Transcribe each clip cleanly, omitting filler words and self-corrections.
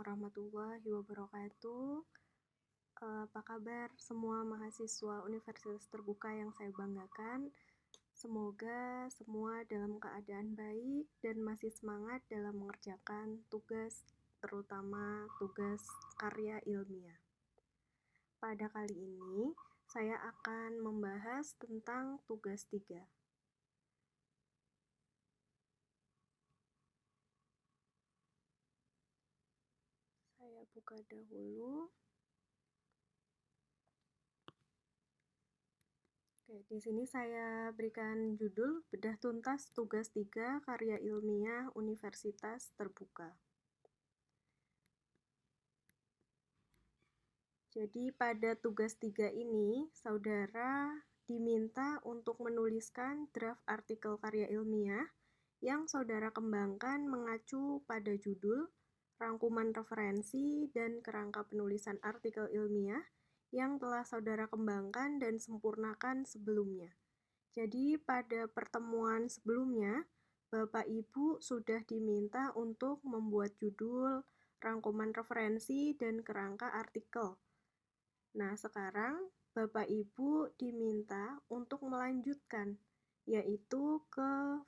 warahmatullahi wabarakatuh. Apa kabar semua mahasiswa Universitas Terbuka yang saya banggakan? Semoga semua dalam keadaan baik dan masih semangat dalam mengerjakan tugas, terutama tugas karya ilmiah. Pada kali ini, saya akan membahas tentang tugas 3. Saya buka dahulu. Oke, di sini saya berikan judul Bedah Tuntas Tugas 3 Karya Ilmiah Universitas Terbuka. Jadi pada tugas 3 ini, saudara diminta untuk menuliskan draft artikel karya ilmiah yang saudara kembangkan mengacu pada judul, rangkuman referensi, dan kerangka penulisan artikel ilmiah yang telah saudara kembangkan dan sempurnakan sebelumnya. Jadi pada pertemuan sebelumnya, Bapak Ibu sudah diminta untuk membuat judul, rangkuman referensi, dan kerangka artikel. Nah, sekarang Bapak Ibu diminta untuk melanjutkan, yaitu ke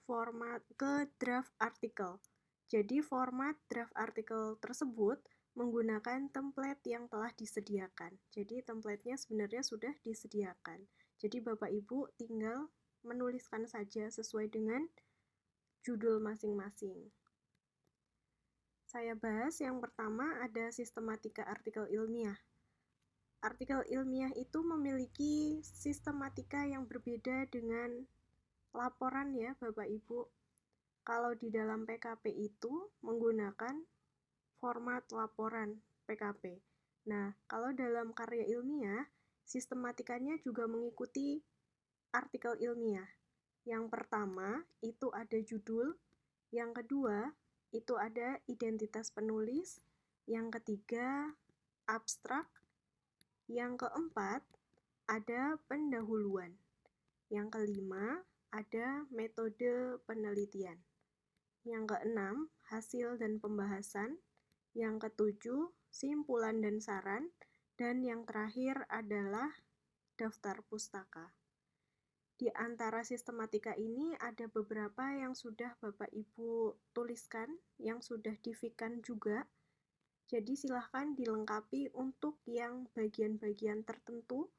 draft artikel. Jadi format draft artikel tersebut menggunakan template yang telah disediakan. Jadi template-nya sebenarnya sudah disediakan. Jadi Bapak Ibu tinggal menuliskan saja sesuai dengan judul masing-masing. Saya bahas yang pertama ada sistematika artikel ilmiah. Artikel ilmiah itu memiliki sistematika yang berbeda dengan laporan ya Bapak Ibu. Kalau di dalam PKP itu menggunakan format laporan PKP. Nah, kalau dalam karya ilmiah, sistematikanya juga mengikuti artikel ilmiah. Yang pertama itu ada judul, yang kedua itu ada identitas penulis, yang ketiga abstrak, yang keempat ada pendahuluan, yang kelima ada metode penelitian, yang keenam hasil dan pembahasan, yang ketujuh simpulan dan saran, dan yang terakhir adalah daftar pustaka. Di antara sistematika ini ada beberapa yang sudah Bapak Ibu tuliskan, yang sudah di-fikan juga. Jadi silahkan dilengkapi untuk yang bagian-bagian tertentu,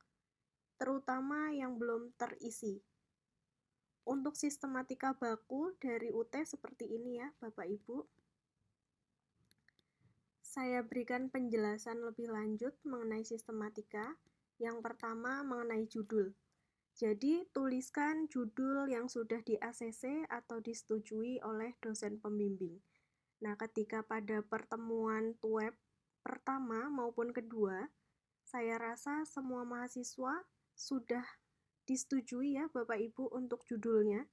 terutama yang belum terisi. Untuk sistematika baku dari UT seperti ini ya Bapak Ibu. Saya berikan penjelasan lebih lanjut mengenai sistematika. Yang pertama mengenai judul. Jadi tuliskan judul yang sudah di-ACC atau disetujui oleh dosen pembimbing. Nah, ketika pada pertemuan TUEP pertama maupun kedua, saya rasa semua mahasiswa sudah disetujui ya Bapak Ibu untuk judulnya.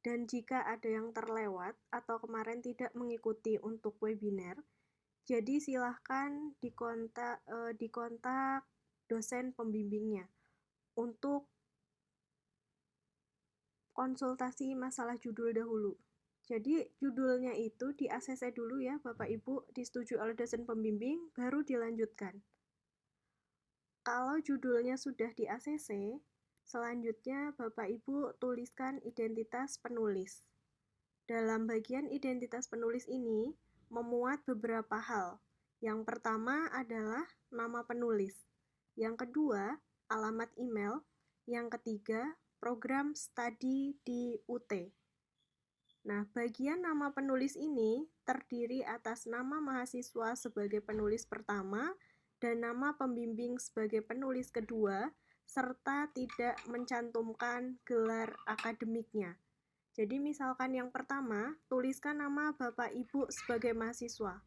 Dan jika ada yang terlewat atau kemarin tidak mengikuti untuk webinar, jadi silahkan dikontak dosen pembimbingnya untuk konsultasi masalah judul dahulu. Jadi judulnya itu di-ACC dulu ya Bapak Ibu, disetujui oleh dosen pembimbing, baru dilanjutkan. Kalau judulnya sudah di-ACC, selanjutnya Bapak Ibu tuliskan identitas penulis. Dalam bagian identitas penulis ini, memuat beberapa hal. Yang pertama adalah nama penulis. Yang kedua, alamat email. Yang ketiga, program studi di UT. Nah, bagian nama penulis ini terdiri atas nama mahasiswa sebagai penulis pertama dan nama pembimbing sebagai penulis kedua, serta tidak mencantumkan gelar akademiknya. Jadi misalkan yang pertama, tuliskan nama Bapak Ibu sebagai mahasiswa.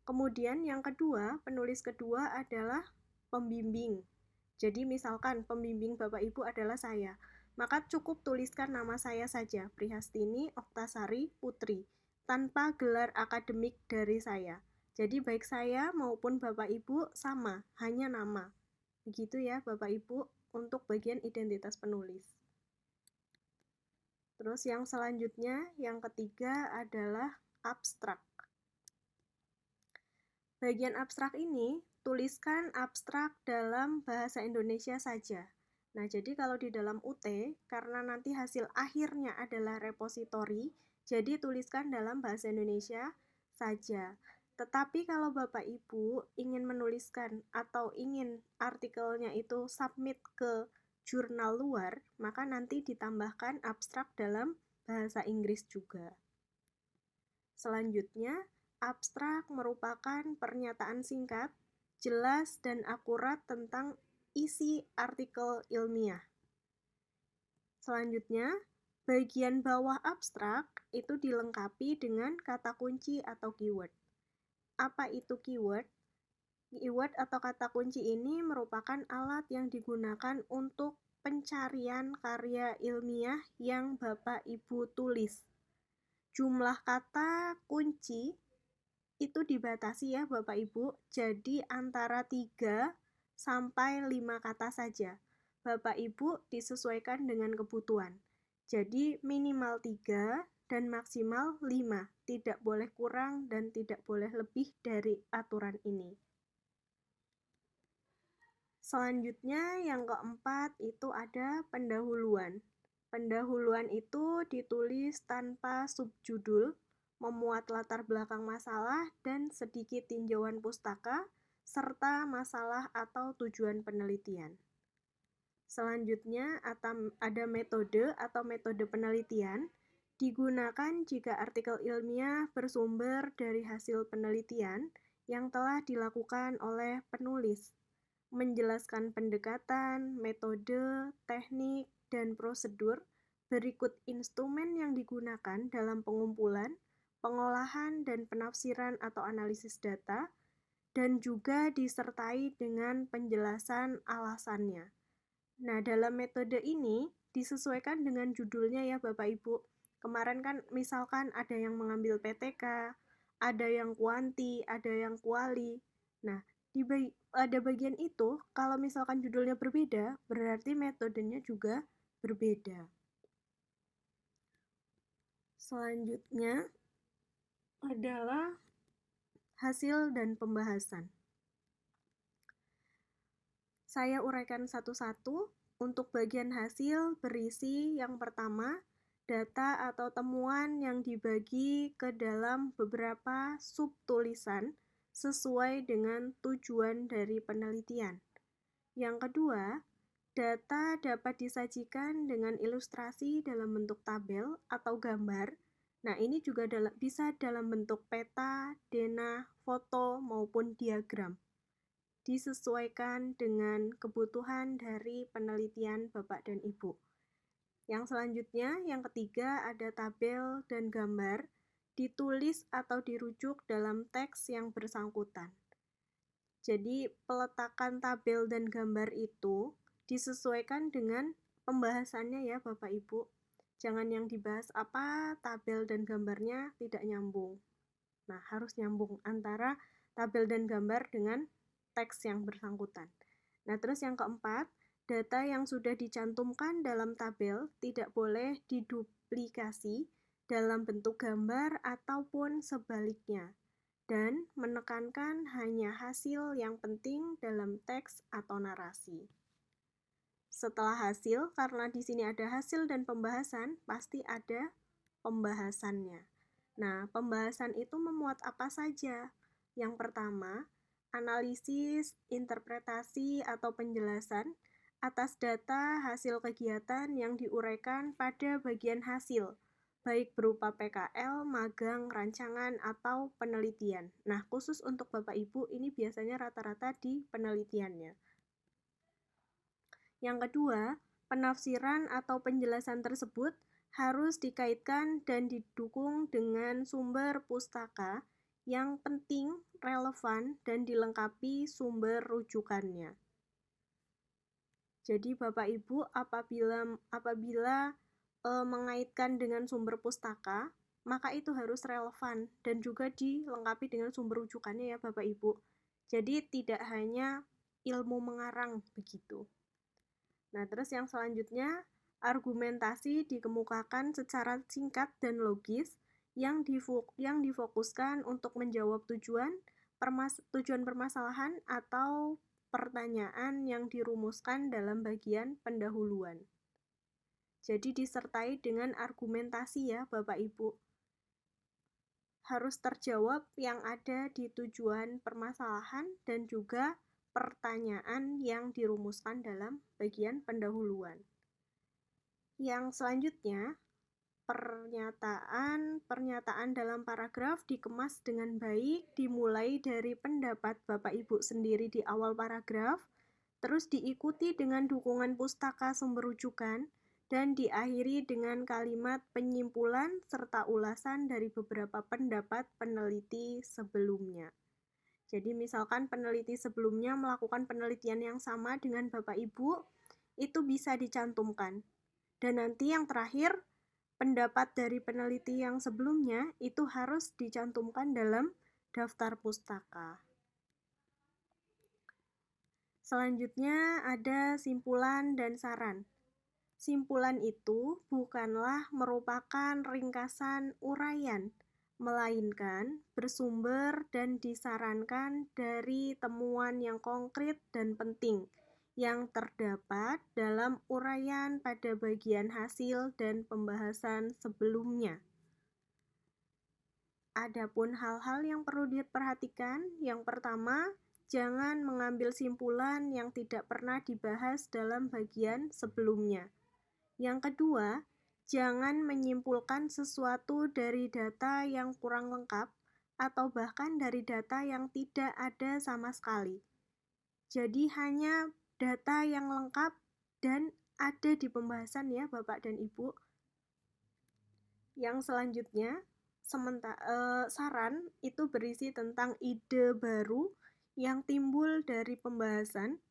Kemudian yang kedua, penulis kedua adalah pembimbing. Jadi misalkan pembimbing Bapak Ibu adalah saya, maka cukup tuliskan nama saya saja, Prihastini Oktasari Putri, tanpa gelar akademik dari saya. Jadi baik saya maupun Bapak Ibu sama, hanya nama. Begitu ya Bapak Ibu untuk bagian identitas penulis. Terus yang selanjutnya, yang ketiga adalah abstrak. Bagian abstrak ini, tuliskan abstrak dalam bahasa Indonesia saja. Nah, jadi kalau di dalam UT, karena nanti hasil akhirnya adalah repositori, jadi tuliskan dalam bahasa Indonesia saja. Tetapi kalau Bapak Ibu ingin menuliskan atau ingin artikelnya itu submit ke jurnal luar, maka nanti ditambahkan abstrak dalam bahasa Inggris juga. Selanjutnya, abstrak merupakan pernyataan singkat, jelas, dan akurat tentang isi artikel ilmiah. Selanjutnya, bagian bawah abstrak itu dilengkapi dengan kata kunci atau keyword. Apa itu keyword? Keyword atau kata kunci ini merupakan alat yang digunakan untuk pencarian karya ilmiah yang Bapak Ibu tulis. Jumlah kata kunci itu dibatasi ya Bapak Ibu, jadi antara 3 sampai 5 kata saja. Bapak Ibu disesuaikan dengan kebutuhan. Jadi minimal 3 dan maksimal 5, tidak boleh kurang dan tidak boleh lebih dari aturan ini. Selanjutnya yang keempat itu ada pendahuluan. Pendahuluan itu ditulis tanpa subjudul, memuat latar belakang masalah dan sedikit tinjauan pustaka, serta masalah atau tujuan penelitian. Selanjutnya ada metode atau metode penelitian, digunakan jika artikel ilmiah bersumber dari hasil penelitian yang telah dilakukan oleh penulis, menjelaskan pendekatan, metode, teknik, dan prosedur, berikut instrumen yang digunakan dalam pengumpulan, pengolahan, dan penafsiran atau analisis data, dan juga disertai dengan penjelasan alasannya. Nah, dalam metode ini disesuaikan dengan judulnya ya Bapak Ibu. Kemarin kan misalkan ada yang mengambil PTK, ada yang kuanti, ada yang kuali. Nah, ada bagian itu, kalau misalkan judulnya berbeda, berarti metodenya juga berbeda. Selanjutnya adalah hasil dan pembahasan. Saya uraikan satu-satu. Untuk bagian hasil berisi yang pertama, data atau temuan yang dibagi ke dalam beberapa subtulisan sesuai dengan tujuan dari penelitian. Yang kedua, data dapat disajikan dengan ilustrasi dalam bentuk tabel atau gambar. Nah, ini juga bisa dalam bentuk peta, denah, foto, maupun diagram. Disesuaikan dengan kebutuhan dari penelitian Bapak dan Ibu. Yang selanjutnya, yang ketiga, ada tabel dan gambar, ditulis atau dirujuk dalam teks yang bersangkutan. Jadi, peletakan tabel dan gambar itu disesuaikan dengan pembahasannya ya Bapak Ibu. Jangan yang dibahas apa, tabel dan gambarnya tidak nyambung. Nah, harus nyambung antara tabel dan gambar dengan teks yang bersangkutan. Nah, terus yang keempat, data yang sudah dicantumkan dalam tabel tidak boleh diduplikasi dalam bentuk gambar ataupun sebaliknya, dan menekankan hanya hasil yang penting dalam teks atau narasi. Setelah hasil, karena di sini ada hasil dan pembahasan, pasti ada pembahasannya. Nah, pembahasan itu memuat apa saja? Yang pertama, analisis, interpretasi, atau penjelasan atas data hasil kegiatan yang diuraikan pada bagian hasil, baik berupa PKL, magang, rancangan, atau penelitian. Nah, khusus untuk Bapak Ibu, ini biasanya rata-rata di penelitiannya. Yang kedua, penafsiran atau penjelasan tersebut harus dikaitkan dan didukung dengan sumber pustaka yang penting, relevan, dan dilengkapi sumber rujukannya. Jadi Bapak Ibu apabila mengaitkan dengan sumber pustaka, maka itu harus relevan dan juga dilengkapi dengan sumber rujukannya ya Bapak Ibu. Jadi tidak hanya ilmu mengarang begitu. Nah, terus yang selanjutnya, argumentasi dikemukakan secara singkat dan logis yang difokuskan untuk menjawab tujuan, tujuan permasalahan atau pertanyaan yang dirumuskan dalam bagian pendahuluan. Jadi disertai dengan argumentasi ya Bapak Ibu. Harus terjawab yang ada di tujuan permasalahan dan juga pertanyaan yang dirumuskan dalam bagian pendahuluan. Yang selanjutnya, pernyataan dalam paragraf dikemas dengan baik, dimulai dari pendapat Bapak Ibu sendiri di awal paragraf, terus diikuti dengan dukungan pustaka sumber rujukan, dan diakhiri dengan kalimat penyimpulan serta ulasan dari beberapa pendapat peneliti sebelumnya. Jadi misalkan peneliti sebelumnya melakukan penelitian yang sama dengan Bapak Ibu, itu bisa dicantumkan. Dan nanti yang terakhir, pendapat dari peneliti yang sebelumnya itu harus dicantumkan dalam daftar pustaka. Selanjutnya ada simpulan dan saran. Simpulan itu bukanlah merupakan ringkasan uraian, melainkan bersumber dan disarankan dari temuan yang konkret dan penting yang terdapat dalam uraian pada bagian hasil dan pembahasan sebelumnya. Adapun hal-hal yang perlu diperhatikan, yang pertama, jangan mengambil simpulan yang tidak pernah dibahas dalam bagian sebelumnya. Yang kedua, jangan menyimpulkan sesuatu dari data yang kurang lengkap atau bahkan dari data yang tidak ada sama sekali. Jadi hanya data yang lengkap dan ada di pembahasan ya Bapak dan Ibu. Yang selanjutnya, saran itu berisi tentang ide baru yang timbul dari pembahasan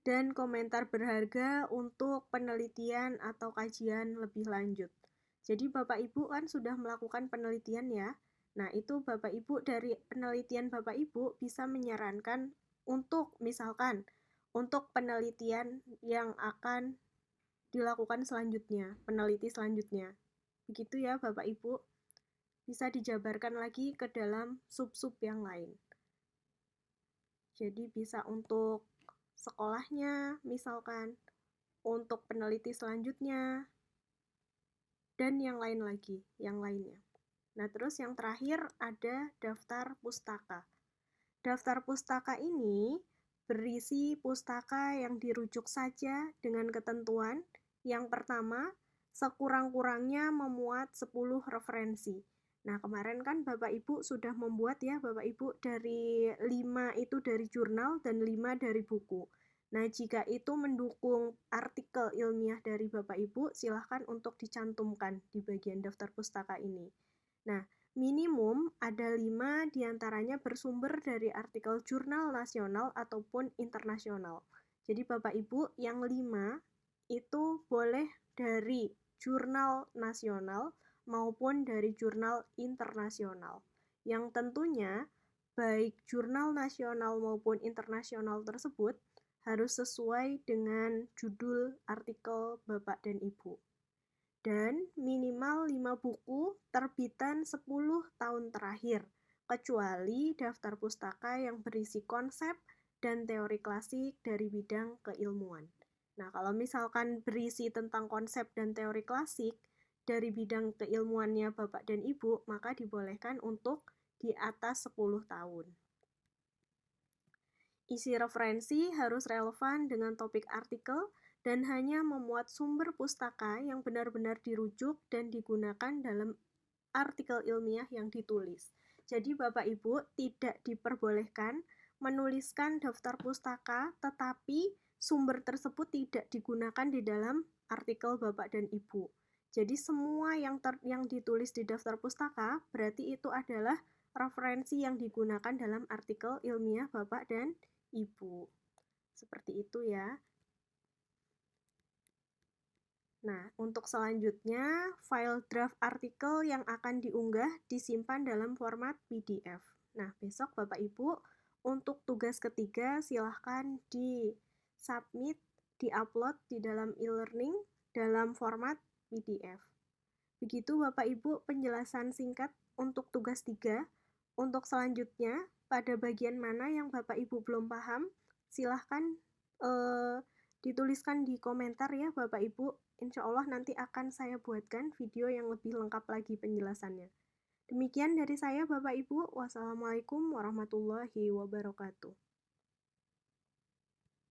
dan komentar berharga untuk penelitian atau kajian lebih lanjut. Jadi Bapak Ibu kan sudah melakukan penelitian ya. Nah, itu Bapak Ibu dari penelitian Bapak Ibu bisa menyarankan untuk misalkan untuk penelitian yang akan dilakukan selanjutnya, peneliti selanjutnya. Begitu ya Bapak Ibu. Bisa dijabarkan lagi ke dalam sub-sub yang lain. Jadi bisa untuk sekolahnya, misalkan untuk peneliti selanjutnya, dan yang lain lagi, yang lainnya. Nah, terus yang terakhir ada daftar pustaka. Daftar pustaka ini berisi pustaka yang dirujuk saja dengan ketentuan. Yang pertama, sekurang-kurangnya memuat 10 referensi. Nah, kemarin kan Bapak Ibu sudah membuat ya, Bapak Ibu, dari 5 itu dari jurnal dan 5 dari buku. Nah, jika itu mendukung artikel ilmiah dari Bapak Ibu, silahkan untuk dicantumkan di bagian daftar pustaka ini. Nah, minimum ada 5 diantaranya bersumber dari artikel jurnal nasional ataupun internasional. Jadi Bapak Ibu, yang 5 itu boleh dari jurnal nasional maupun dari jurnal internasional. Yang tentunya baik jurnal nasional maupun internasional tersebut harus sesuai dengan judul artikel Bapak dan Ibu. Dan minimal 5 buku terbitan 10 tahun terakhir, kecuali daftar pustaka yang berisi konsep dan teori klasik dari bidang keilmuan. Nah, kalau misalkan berisi tentang konsep dan teori klasik dari bidang keilmuannya Bapak dan Ibu, maka dibolehkan untuk di atas 10 tahun. Isi referensi harus relevan dengan topik artikel dan hanya memuat sumber pustaka yang benar-benar dirujuk dan digunakan dalam artikel ilmiah yang ditulis. Jadi Bapak Ibu tidak diperbolehkan menuliskan daftar pustaka tetapi sumber tersebut tidak digunakan di dalam artikel Bapak dan Ibu. Jadi semua yang ditulis di daftar pustaka berarti itu adalah referensi yang digunakan dalam artikel ilmiah Bapak dan Ibu. Seperti itu ya. Nah, untuk selanjutnya, file draft artikel yang akan diunggah disimpan dalam format PDF. Nah, besok Bapak Ibu, untuk tugas ketiga silahkan di-submit, di-upload di dalam e-learning dalam format PDF. Begitu Bapak Ibu penjelasan singkat untuk tugas 3. Untuk selanjutnya, pada bagian mana yang Bapak Ibu belum paham, silahkan dituliskan di komentar ya Bapak Ibu. Insya Allah nanti akan saya buatkan video yang lebih lengkap lagi penjelasannya. Demikian dari saya Bapak Ibu. Wassalamualaikum warahmatullahi wabarakatuh.